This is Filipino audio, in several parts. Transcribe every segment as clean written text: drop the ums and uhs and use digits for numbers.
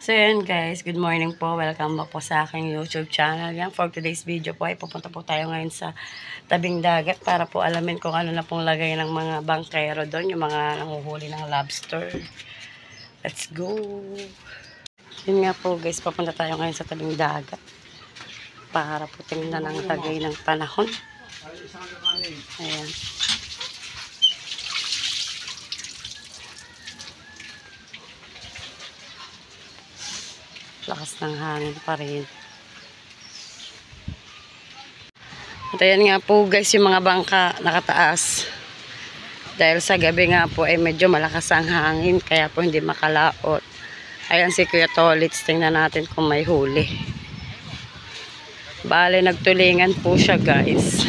So yun guys, good morning po. Welcome back po sa aking YouTube channel. Yan, for today's video po ay pupunta po tayo ngayon sa tabing dagat para po alamin kung ano na pong lagay ng mga bangkero doon, yung mga nanguhuli ng lobster. Let's go! Yun nga po guys, pupunta tayo ngayon sa tabing dagat para po tingnan ang tagay ng panahon. Ayan. Lakas ng hangin pa rin. At ayan nga po guys, yung mga bangka nakataas. Dahil sa gabi nga po ay medyo malakas ang hangin, kaya po hindi makalaot. Ayan si Kuya Tolits, tingnan natin kung may huli. Bale, nagtulingan po siya guys.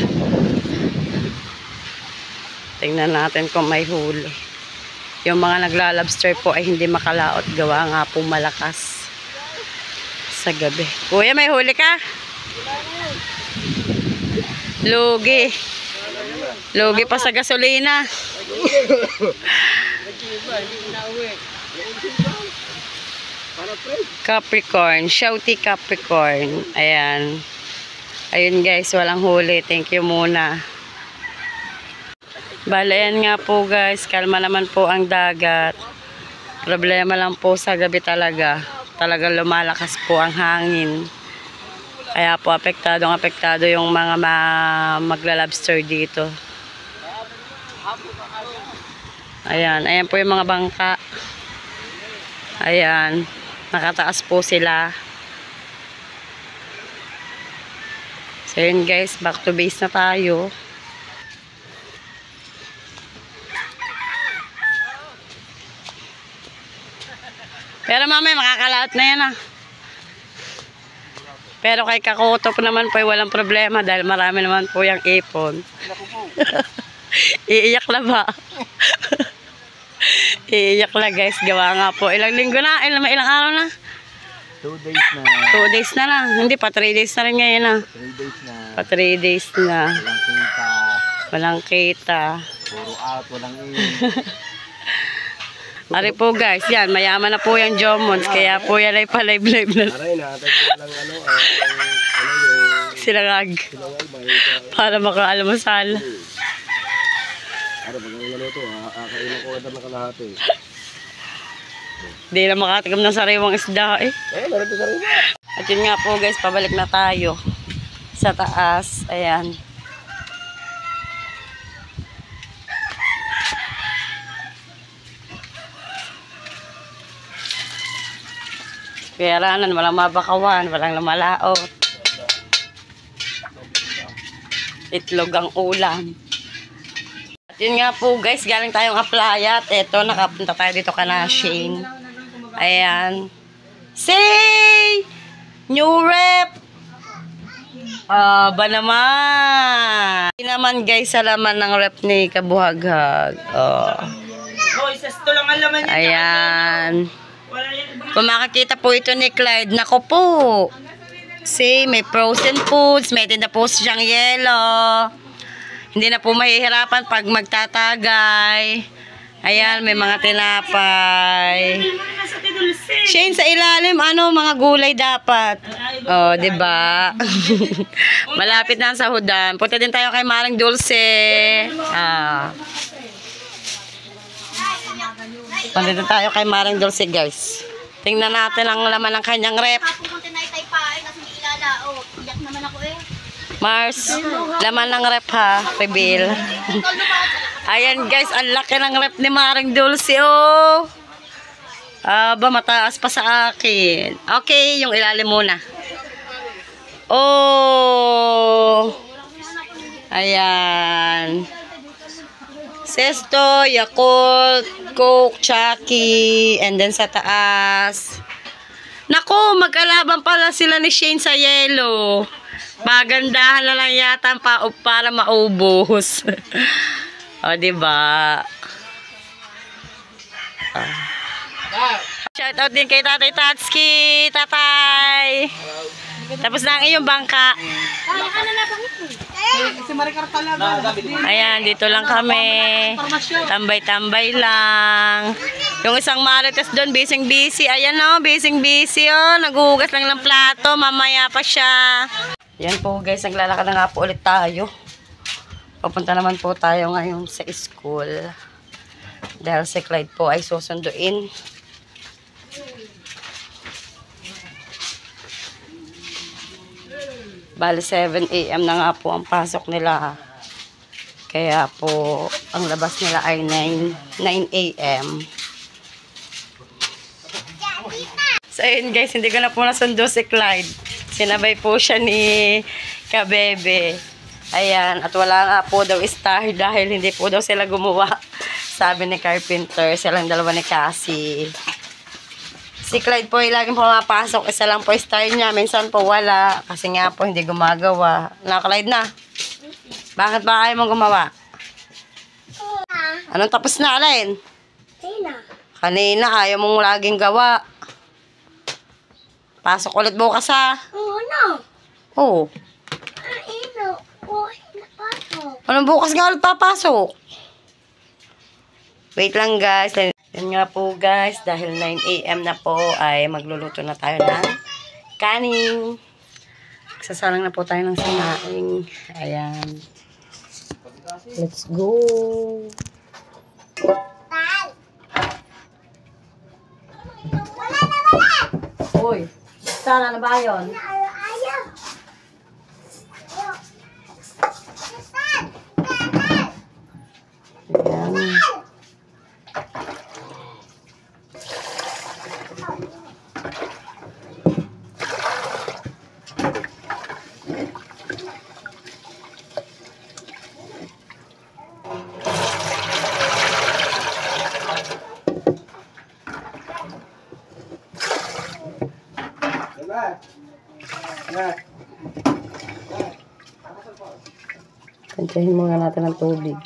Tingnan natin kung may huli. Yung mga naglalobster po ay hindi makalaot, gawa nga po malakas sa gabi. Kuya, may huli ka? Lugi. Lugi pa sa gasolina. Capricorn. Shouty Capricorn. Ayan. Ayun guys, walang huli. Thank you muna. Bale, yan nga po guys. Kalma naman po ang dagat. Problema lang po sa gabi talaga. Talagang lumalakas po ang hangin. Kaya po apektado yung mga maglalobster dito. Ayan, ayan po yung mga bangka. Ayan, nakataas po sila. So yun guys, back to base na tayo. Pero mamaya makakalaot na yan ah. Pero kay Kakutop naman po ay walang problema dahil marami naman po yung ipon. Iiyak na ba? Iiyak na guys, gawa nga po. Ilang linggo na? Ilang araw na? 2 days na. 2 days na lang. Hindi pa 3 days na rin ngayon ah. 3 days na. Pa 3 days na. Walang kita. Walang kita. Puro out, walang in. Ari po guys, yan, mayaman na po yung Jomons, kaya po yan ay pa-live-live na. Aray, nakatag ko lang yung Silangag. Para makaalamasal. Ano, pag ang ito, kailan ko agad na kalahati. Hindi na makatigam ng sariwang isda eh. Meron ito sariwa. At yun nga po guys, pabalik na tayo sa taas. Ayan. Kaya ranan, walang mabakawan, walang lumalaot. Itlog ang ulam. At yun nga po guys, galing tayong aplayat. Eto, nakapunta tayo dito kana Shane. Ayan. Say! New rep! Ba naman? Hindi naman guys, sa laman ng rep ni Kabuhaghag. Ayan. Kung makakita po ito ni Clyde, nako po. See, may frozen foods, may tinda po siyang yelo. Hindi na po mahihirapan pag magtatagay. Ayan, may mga tinapay. Shane, sa ilalim, ano, mga gulay dapat. Oh, diba? Malapit na ang sahudan. Punta din tayo kay Maring Dulce. Punta din tayo kay Maring Dulce, guys. Tingnan natin ang laman ng kanyang rep. Mars, laman ng rep ha, reveal. Ayan guys, ang laki ng rep ni Maring Dulce oh. Ba mataas pa sa akin. Okay, yung ilalim muna. Oh. Ayan. Sesto, Yakult, Coke, Chucky, and then sa taas. Naku, magkalaban pala sila ni Shane sa yellow. Magandahan na lang yata para maubos. O, diba? Shout out din kay Tatay Tatsuki. Tatay! Tapos na ang iyong bangka. Si Maricar talaga. Ayan, dito lang kami. Tambay-tambay lang. Yung isang marites doon, busy. Ayan o, busy o. Naghuhugas lang ng plato. Mamaya pa siya. Ayan po guys, naglalakad na nga po ulit tayo. Papunta naman po tayo ngayon sa school. Dahil si Clyde po ay susunduin. Bali 7 AM na nga po ang pasok nila. Kaya po, ang labas nila ay 9 AM. So ayun guys, hindi ko na po nasundo si Clyde. Sinabay po siya ni Kabebe. Ayan, at wala nga po daw star dahil hindi po daw sila gumawa. Sabi ni Carpenter, silang dalawa ni Cassie. Si Clyde po ay laging pumapasok. Isa lang po star niya. Minsan po wala. Kasi nga po hindi gumagawa. Na, Clyde na. Bakit ba ayaw mong gumawa? Anong tapos na, Alain? Kanina, ayaw mong laging gawa. Pasok ulit bukas, ha? Oo. Anong bukas nga ulit papasok? Wait lang, guys. Yan nga po guys, dahil 9 AM na po ay magluluto na tayo ng kanin. Sasalang na po tayo ng sinaing. Ayan. Let's go. Uy, sana na ba yun? Ayan. Kantahin muna natin ng tubig.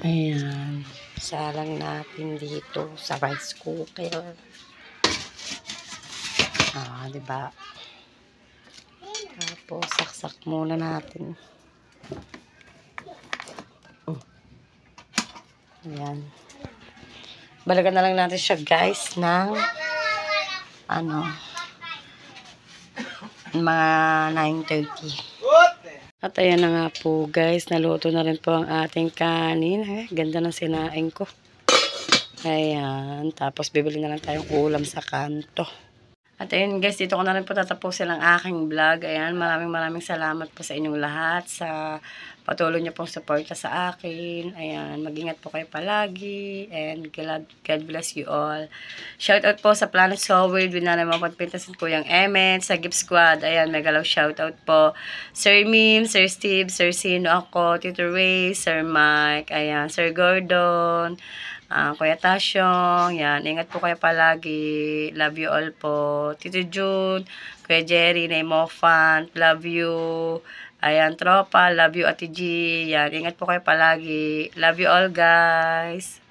Ayan. Salang natin dito sa rice cooker. Diba? Tapos, saksak muna natin. Ayan. Balagan na lang natin siya, guys, ng mga 9:30. At ayan na nga po guys, naluto na rin po ang ating kanin. Ganda ng sinaing ko. Ayan, tapos bibili na lang tayong ulam sa kanto. At ayun guys, dito ko na rin po tatapusin ang aking vlog. Ayan, maraming salamat po sa inyong lahat sa patuloy niyo pong suporta sa akin. Ayan, mag-ingat po kayo palagi. And God bless you all. Shoutout po sa Planet Soward. Winanay mga pagpintasin ko yung Emmet sa Gift Squad. Ayan, megalaw shoutout po. Sir Mim, Sir Steve, Sir Sino ako, Tito Ray, Sir Mike, ayan, Sir Gordon, Kuya Tasyong, yan, ingat po kayo palagi. Love you all po. Tito June, Kuya Jerry, Nay Mofant, love you. Ayan, tropa, love you Ate G. Yan, ingat po kayo palagi. Love you all guys.